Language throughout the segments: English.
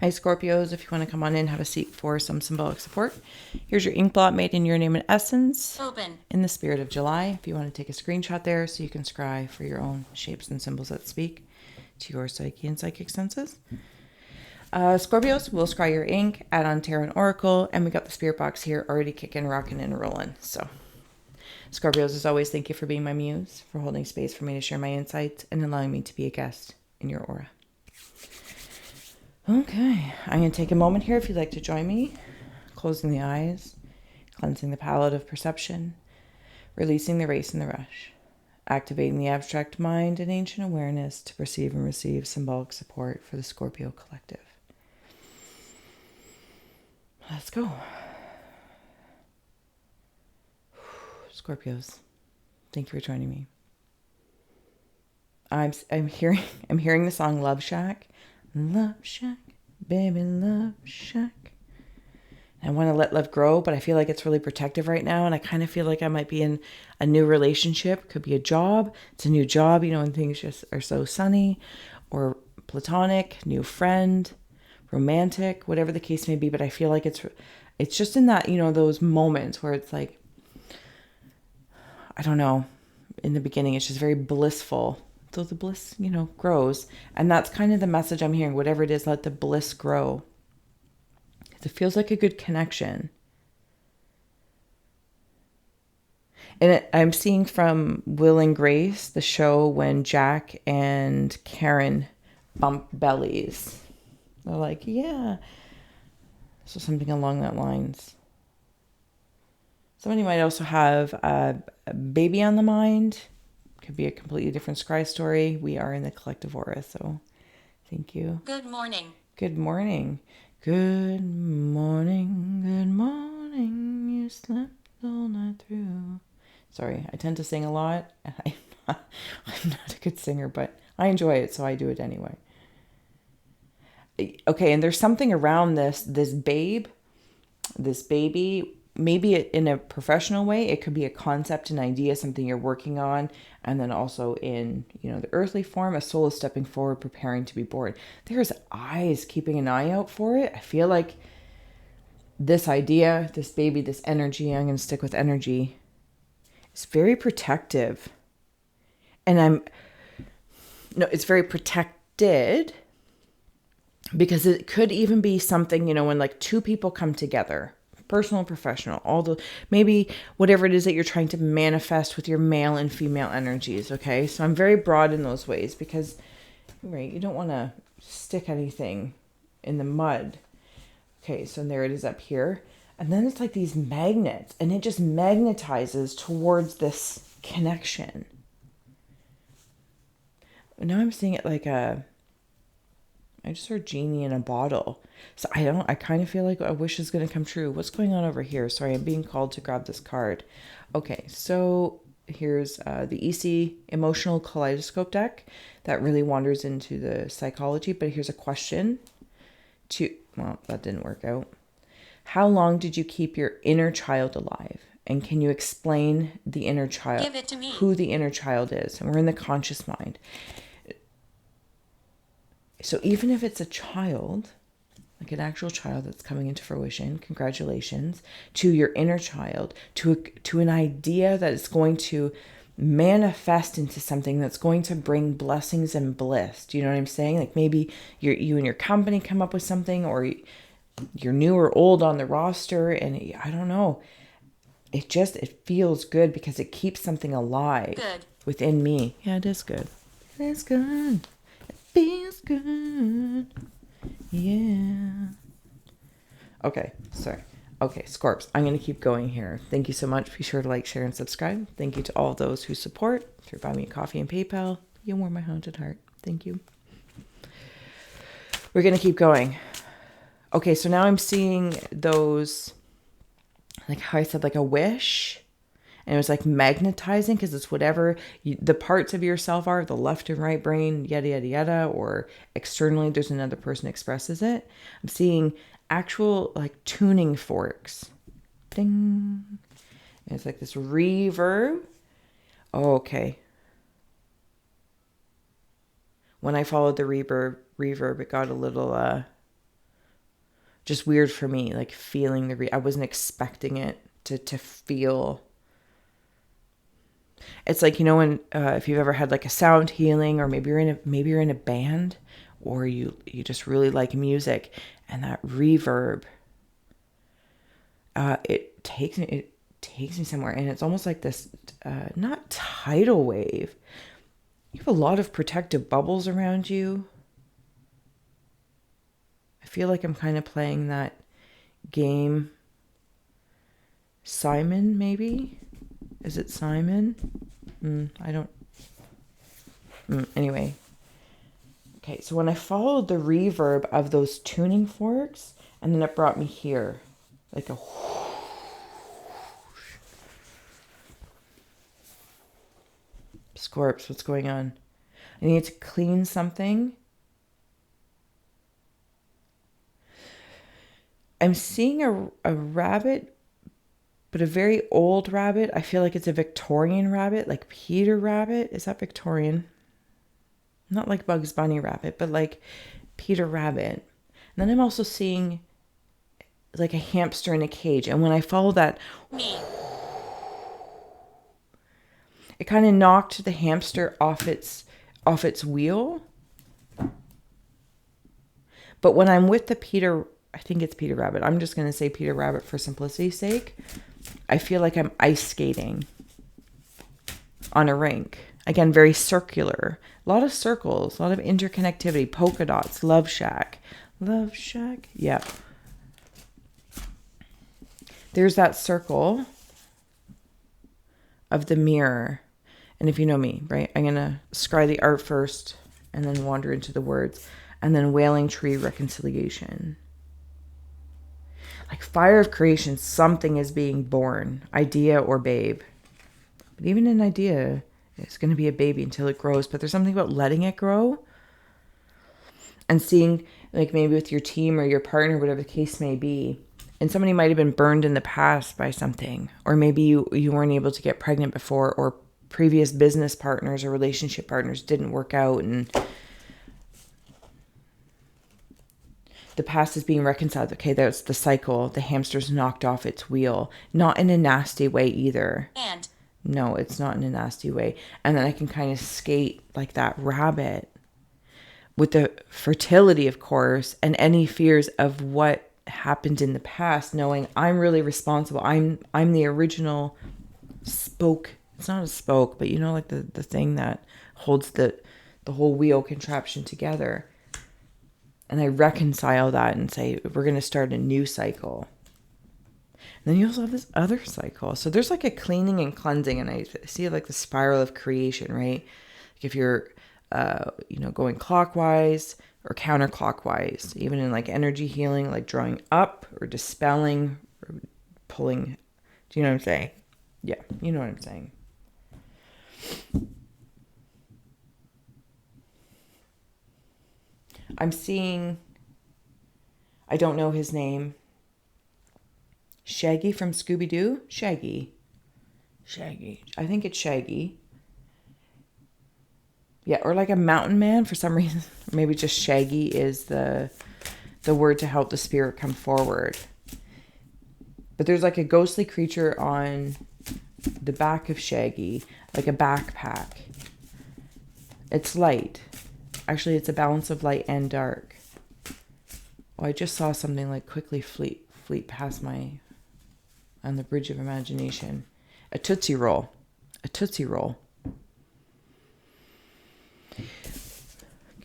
Hi, Scorpios. If you want to come on in, have a seat for some symbolic support. Here's your ink blot made in your name and essence. Open. In the spirit of July, if you want to take a screenshot there so you can scry for your own shapes and symbols that speak to your psyche and psychic senses. Scorpios, we'll scry your ink, add on tarot and oracle, and we got the spirit box here already kicking, rocking, and rolling. So, Scorpios, as always, thank you for being my muse, for holding space for me to share my insights, and allowing me to be a guest in your aura. Okay, I'm going to take a moment here if you'd like to join me. Closing the eyes, cleansing the palette of perception, releasing the race and the rush, activating the abstract mind and ancient awareness to perceive and receive symbolic support for the Scorpio collective. Let's go. Scorpios, thank you for joining me. I'm hearing the song Love Shack. Love Shack, baby, Love Shack. I want to let love grow, but I feel like it's really protective right now. And I kind of feel like I might be in a new relationship. Could be a job. It's a new job, you know, and things just are so sunny, or platonic, new friend, romantic, whatever the case may be. But I feel like it's just in that, you know, those moments where it's like, I don't know, in the beginning, it's just very blissful. So the bliss, you know, grows. And that's kind of the message I'm hearing. Whatever it is, let the bliss grow. It feels like a good connection. And I'm seeing from Will and Grace, the show, when Jack and Karen bump bellies. They're like, yeah. So something along that lines. Somebody might also have a baby on the mind. Could be a completely different scry story. We are in the collective aura, so thank you. Good morning. Good morning. Good morning. Good morning. You slept all night through. Sorry, I tend to sing a lot. And I'm not a good singer, but I enjoy it, so I do it anyway. Okay, and there's something around this baby. Maybe in a professional way, it could be a concept, an idea, something you're working on. And then also in, you know, the earthly form, a soul is stepping forward, preparing to be born. There's eyes keeping an eye out for it. I feel like this idea, this baby, this energy, I'm going to stick with energy, is very protective. And it's very protected because it could even be something, you know, when like two people come together, personal and professional, maybe whatever it is that you're trying to manifest with your male and female energies. Okay, so I'm very broad in those ways because, right, you don't want to stick anything in the mud. Okay, so there it is up here, and then it's like these magnets, and it just magnetizes towards this connection. Now I'm seeing it like I just heard genie in a bottle. So I kind of feel like a wish is going to come true. What's going on over here? Sorry, I'm being called to grab this card. Okay, so here's the EC Emotional Kaleidoscope deck that really wanders into the psychology. But here's a question well, that didn't work out. How long did you keep your inner child alive? And can you explain the inner child? Give it to me. Who the inner child is? And we're in the conscious mind. So even if it's a child, like an actual child that's coming into fruition, congratulations to your inner child, to an idea that is going to manifest into something that's going to bring blessings and bliss. Do you know what I'm saying? Like maybe you and your company come up with something, or you're new or old on the roster, and I don't know. It feels good because it keeps something alive within me. Yeah, it is good. It is good. Feels good. Yeah. Okay, sorry. Okay, Scorps, I'm going to keep going here. Thank you so much. Be sure to like, share, and subscribe. Thank you to all those who support through Buy Me a Coffee and PayPal. You warm my haunted heart. Thank you. We're going to keep going. Okay, so now I'm seeing those, like how I said, like a wish. And it was like magnetizing because it's whatever the parts of yourself are, the left and right brain, yada, yada, yada, or externally there's another person expresses it. I'm seeing actual like tuning forks. Ding. And it's like this reverb. Oh, okay. When I followed the reverb, it got a little just weird for me, like feeling I wasn't expecting it to feel. It's like, when if you've ever had like a sound healing, or maybe you're in a band, or you just really like music, and that reverb, it takes me somewhere, and it's almost like this not tidal wave. You have a lot of protective bubbles around you. I feel like I'm kind of playing that game. Simon, maybe? Is it Simon? I don't... Anyway. Okay, so when I followed the reverb of those tuning forks, and then it brought me here. Like a... Scorps, what's going on? I need to clean something. I'm seeing a rabbit, but a very old rabbit. I feel like it's a Victorian rabbit, like Peter Rabbit. Is that Victorian? Not like Bugs Bunny Rabbit, but like Peter Rabbit. And then I'm also seeing like a hamster in a cage. And when I follow that, it kind of knocked the hamster off its wheel. But when I'm with I think it's Peter Rabbit. I'm just going to say Peter Rabbit for simplicity's sake. I feel like I'm ice skating on a rink. Again, very circular. A lot of circles, a lot of interconnectivity, polka dots, love shack. Love shack? Yeah. There's that circle of the mirror. And if you know me, right, I'm going to scry the art first and then wander into the words. And then wailing tree reconciliation. Like fire of creation, something is being born. Idea or babe. But even an idea, it's going to be a baby until it grows. But there's something about letting it grow. And seeing, like maybe with your team or your partner, whatever the case may be. And somebody might have been burned in the past by something. Or maybe you weren't able to get pregnant before. Or previous business partners or relationship partners didn't work out. And the past is being reconciled. Okay, there's the cycle. The hamster's knocked off its wheel. Not in a nasty way either. And no, it's not in a nasty way. And then I can kind of skate like that rabbit with the fertility, of course, and any fears of what happened in the past, knowing I'm really responsible. I'm the original spoke. It's not a spoke, but like the thing that holds the whole wheel contraption together. And I reconcile that and say, we're going to start a new cycle. And then you also have this other cycle. So there's like a cleaning and cleansing. And I see like the spiral of creation, right? Like if you're, going clockwise or counterclockwise, even in like energy healing, like drawing up or dispelling or pulling. Do you know what I'm saying? Yeah, you know what I'm saying. I'm seeing, I don't know his name, Shaggy from Scooby-Doo? Shaggy. I think it's Shaggy. Yeah, or like a mountain man for some reason. Maybe just Shaggy is the word to help the spirit come forward. But there's like a ghostly creature on the back of Shaggy, like a backpack. It's light. Actually, it's a balance of light and dark. Oh, I just saw something like quickly fleet past on the bridge of imagination. A Tootsie Roll. Okay.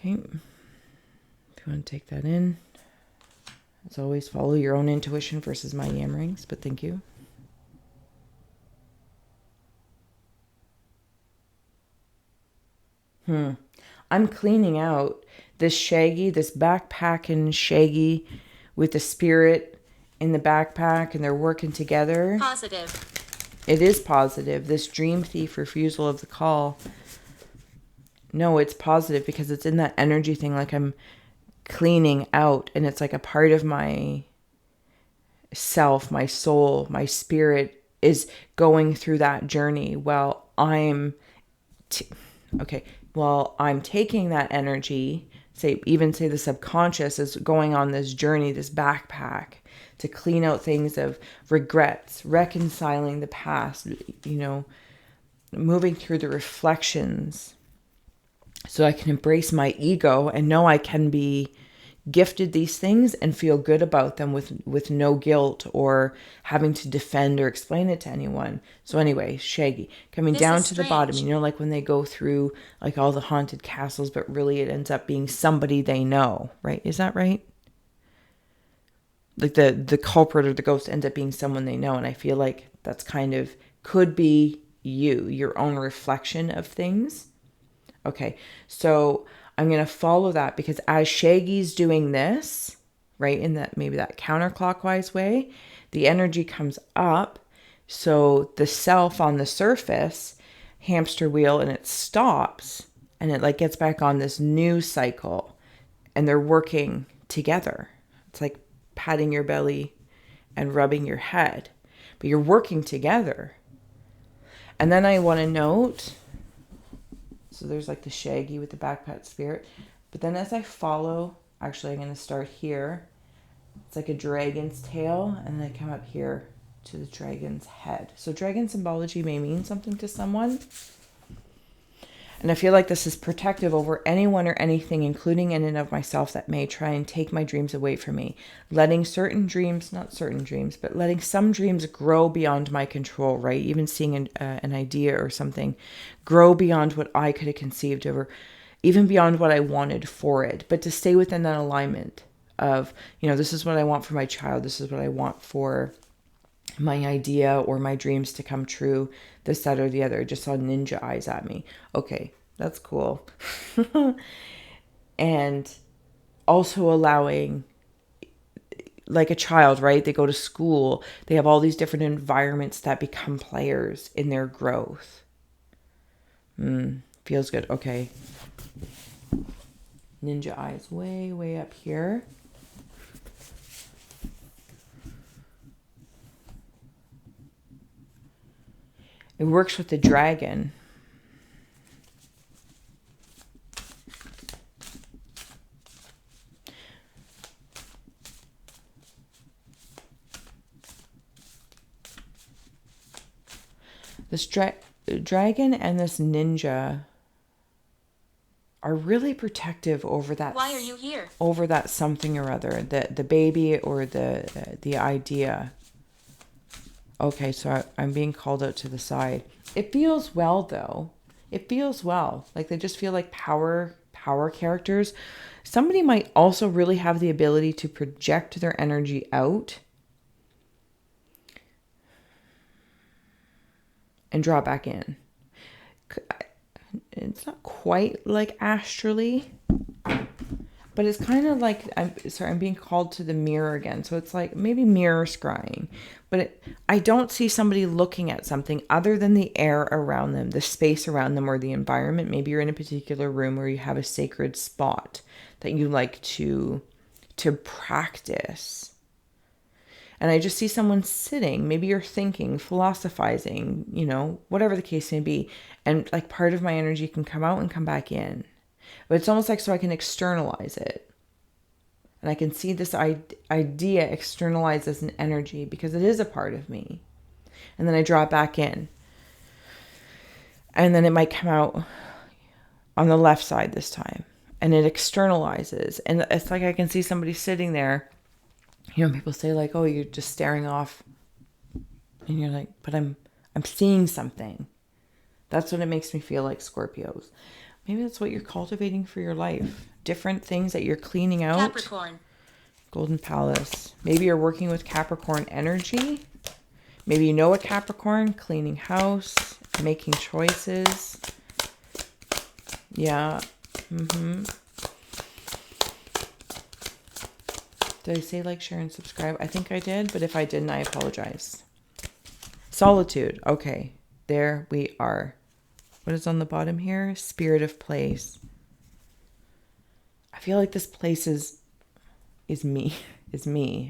If you want to take that in. As always, follow your own intuition versus my yammerings, but thank you. I'm cleaning out this Shaggy, this backpack and Shaggy with the spirit in the backpack, and they're working together. Positive. It is positive. This dream thief refusal of the call. No, it's positive because it's in that energy thing. Like I'm cleaning out, and it's like a part of my self, my soul, my spirit is going through that journey while I'm taking that energy even say the subconscious is going on this journey, this backpack to clean out things of regrets, reconciling the past, moving through the reflections so I can embrace my ego and know I can be gifted these things and feel good about them with no guilt or having to defend or explain it to anyone. So anyway, Shaggy, coming down to the bottom, like when they go through like all the haunted castles, but really it ends up being somebody they know, right? Is that right? Like the culprit or the ghost ends up being someone they know. And I feel like that's kind of could be your own reflection of things. Okay, so I'm going to follow that because as Shaggy's doing this, right, in that maybe that counterclockwise way, the energy comes up. So the self on the surface, hamster wheel, and it stops and it like gets back on this new cycle and they're working together. It's like patting your belly and rubbing your head, but you're working together. And then I want to note, so there's like the Shaggy with the backpack spirit. But then as I follow, actually I'm going to start here. It's like a dragon's tail. And then I come up here to the dragon's head. So dragon symbology may mean something to someone. And I feel like this is protective over anyone or anything, including in and of myself, that may try and take my dreams away from me. Letting certain dreams, not certain dreams, but letting some dreams grow beyond my control, right? Even seeing an idea or something grow beyond what I could have conceived of, or even beyond what I wanted for it. But to stay within that alignment of, this is what I want for my child. This is what I want for my idea or my dreams to come true, this, that, or the other. I just saw ninja eyes at me. Okay, that's cool. And also allowing, like a child, right? They go to school. They have all these different environments that become players in their growth. Feels good. Okay. Ninja eyes way, way up here. It works with the dragon. This dragon and this ninja are really protective over that. Why are you here? Over that something or other, the baby or the idea. Okay, so I'm being called out to the side. It feels well, though. It feels well. Like they just feel like power characters. Somebody might also really have the ability to project their energy out and draw it back in. It's not quite like astrally, but it's kind of like, I'm being called to the mirror again. So it's like maybe mirror scrying. But I don't see somebody looking at something other than the air around them, the space around them, or the environment. Maybe you're in a particular room where you have a sacred spot that you like to practice. And I just see someone sitting. Maybe you're thinking, philosophizing, whatever the case may be. And like part of my energy can come out and come back in. But it's almost like so I can externalize it. And I can see this idea externalized as an energy because it is a part of me. And then I draw it back in. And then it might come out on the left side this time. And it externalizes. And it's like I can see somebody sitting there. People say like, oh, you're just staring off. And you're like, but I'm seeing something. That's what it makes me feel like, Scorpios. Maybe that's what you're cultivating for your life. Different things that you're cleaning out. Capricorn. Golden Palace. Maybe you're working with Capricorn energy. Maybe you know a Capricorn. Cleaning house. Making choices. Yeah. Did I say like, share, and subscribe? I think I did. But if I didn't, I apologize. Solitude. Okay. There we are. What is on the bottom here? Spirit of place. I feel like this place is me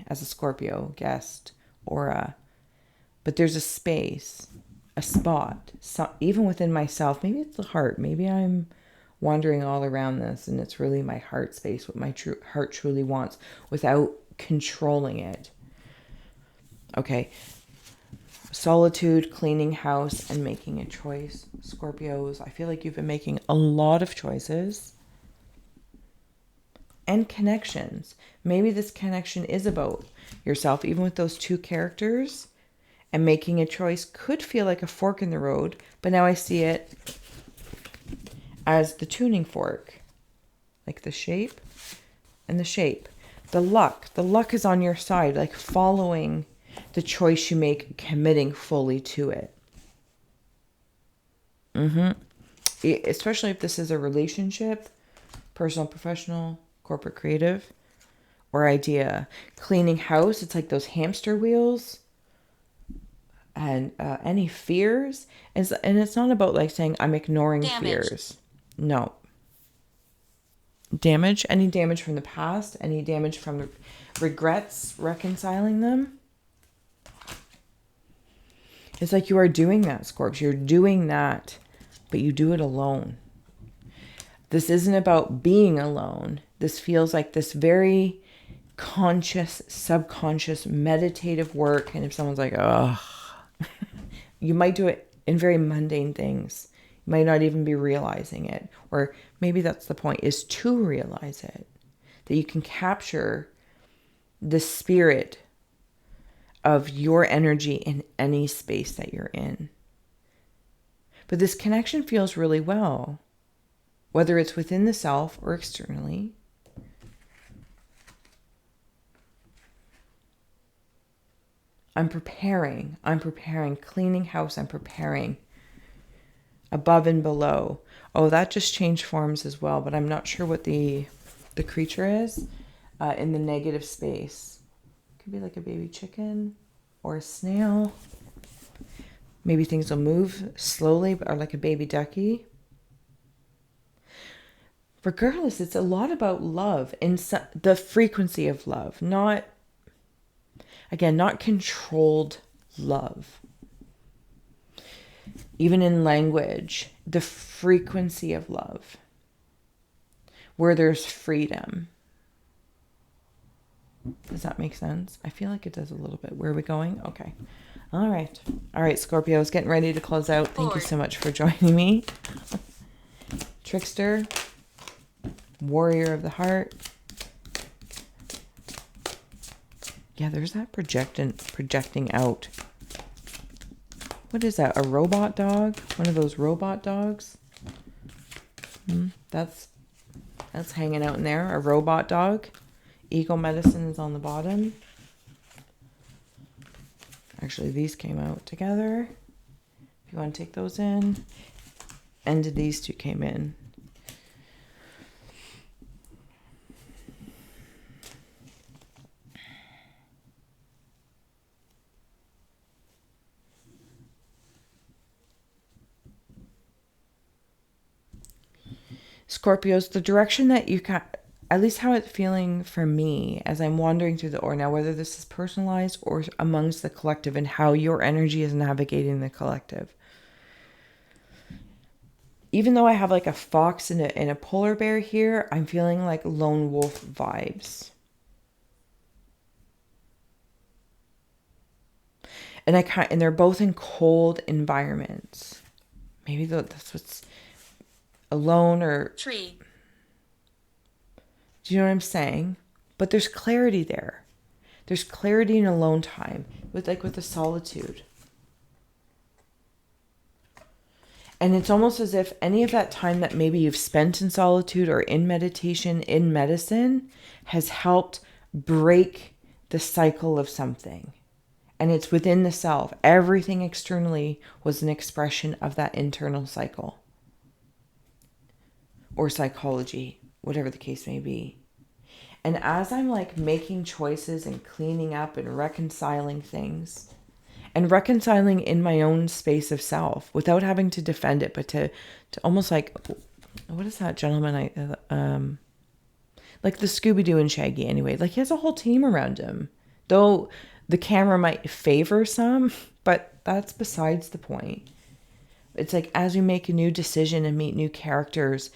as a Scorpio guest aura. But there's a space, a spot, even within myself. Maybe it's the heart. Maybe I'm wandering all around this, and it's really my heart space, what my heart truly wants, without controlling it. Okay. Solitude, cleaning house, and making a choice. Scorpios, I feel like you've been making a lot of choices. And connections. Maybe this connection is about yourself, even with those two characters. And making a choice could feel like a fork in the road, but now I see it as the tuning fork. Like the shape and the shape. The luck is on your side, like following the choice you make, committing fully to it. Especially if this is a relationship, personal, professional, corporate, creative, or idea. Cleaning house, it's like those hamster wheels. And any fears. And it's not about like saying I'm ignoring fears. No. Damage. Any damage from the past. Any damage from the regrets. Reconciling them. It's like you are doing that, Scorps. You're doing that, but you do it alone. This isn't about being alone. This feels like this very conscious, subconscious, meditative work. And if someone's like, oh, you might do it in very mundane things. You might not even be realizing it. Or maybe that's the point, is to realize it. That you can capture the spirit of your energy in any space that you're in. But this connection feels really well, whether it's within the self or externally. I'm preparing, cleaning house, I'm preparing, above and below. Oh, that just changed forms as well, but I'm not sure what the creature is in the negative space. Could be like a baby chicken or a snail. Maybe things will move slowly, or like a baby ducky. Regardless, it's a lot about love and the frequency of love, not controlled love. Even in language, the frequency of love, where there's freedom. Does that make sense? I feel like it does a little bit. Where are we going? Okay. All right, Scorpios, getting ready to close out. Thank you so much for joining me. Trickster, warrior of the heart. Yeah, there's that projecting out. What is that? A robot dog? One of those robot dogs? That's hanging out in there. A robot dog. Ego medicine is on the bottom. Actually, these came out together. If you want to take those in. And these two came in. Scorpios, the direction that you got, at least how it's feeling for me as I'm wandering through the aura now, whether this is personalized or amongst the collective and how your energy is navigating the collective. Even though I have like a fox and a polar bear here, I'm feeling like lone wolf vibes. And they're both in cold environments. Maybe that's what's alone or tree. Do you know what I'm saying? But there's clarity there. There's clarity in alone time with the solitude. And it's almost as if any of that time that maybe you've spent in solitude or in meditation, in medicine, has helped break the cycle of something. And it's within the self. Everything externally was an expression of that internal cycle. Or psychology, whatever the case may be. And as I'm like making choices and cleaning up and reconciling things, and reconciling in my own space of self without having to defend it, but to almost like, what is that gentleman? Like the Scooby-Doo and Shaggy anyway. Like he has a whole team around him. Though the camera might favor some, but that's besides the point. It's like as we make a new decision and meet new characters,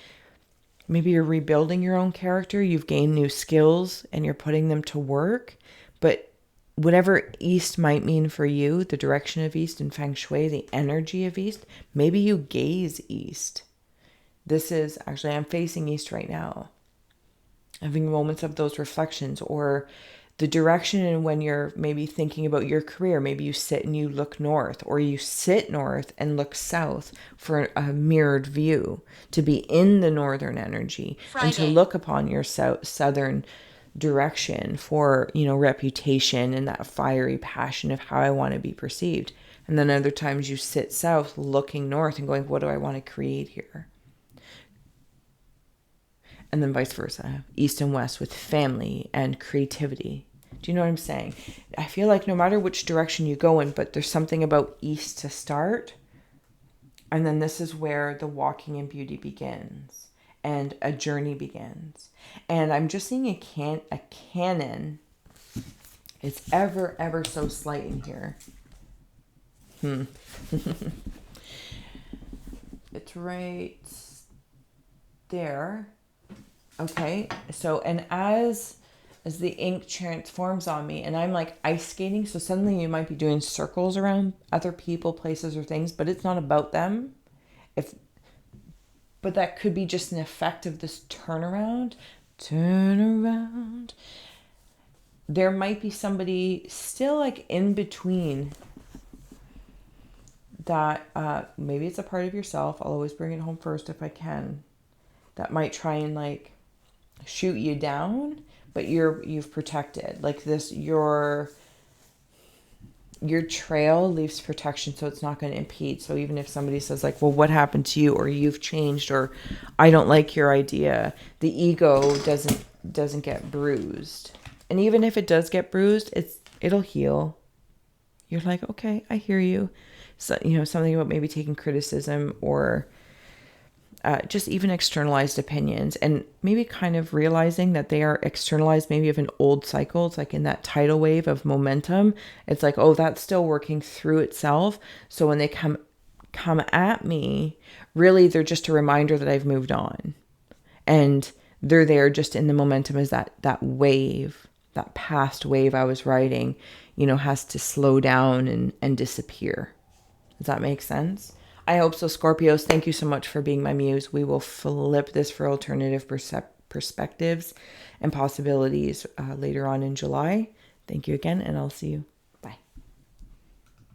Maybe you're rebuilding your own character. You've gained new skills and you're putting them to work. But whatever East might mean for you, the direction of East in Feng Shui, the energy of East, maybe you gaze East. This is actually, I'm facing East right now. Having moments of those reflections, or the direction, and when you're maybe thinking about your career, maybe you sit and you look north, or you sit north and look south for a mirrored view, to be in the northern energy and to look upon your southern direction for, you know, reputation and that fiery passion of how I want to be perceived. And then other times you sit south looking north and going, what do I want to create here? And then vice versa, east and west with family and creativity. Do you know what I'm saying? I feel like no matter which direction you go in, but there's something about east to start. And then this is where the walking in beauty begins and a journey begins. And I'm just seeing a canon. It's ever so slight in here. It's right there. Okay, so, and as the ink transforms on me, and I'm like ice skating, so suddenly you might be doing circles around other people, places, or things, but it's not about them. But that could be just an effect of this turnaround. Turn around. There might be somebody still like in between that, maybe it's a part of yourself. I'll always bring it home first if I can. That might try and like shoot you down, but you've protected. Like this, your trail leaves protection, so it's not going to impede. So even if somebody says like, well, what happened to you, or you've changed, or I don't like your idea, the ego doesn't get bruised. And even if it does get bruised, it'll heal. You're like, okay, I hear you. So, you know, something about maybe taking criticism, or just even externalized opinions, and maybe kind of realizing that they are externalized maybe of an old cycle. It's like in that tidal wave of momentum. It's like, oh, that's still working through itself. So when they come at me, really they're just a reminder that I've moved on. And they're there just in the momentum as that wave, that past wave I was riding, you know, has to slow down and disappear. Does that make sense? I hope so, Scorpios. Thank you so much for being my muse. We will flip this for alternative perspectives and possibilities later on in July. Thank you again, and I'll see you.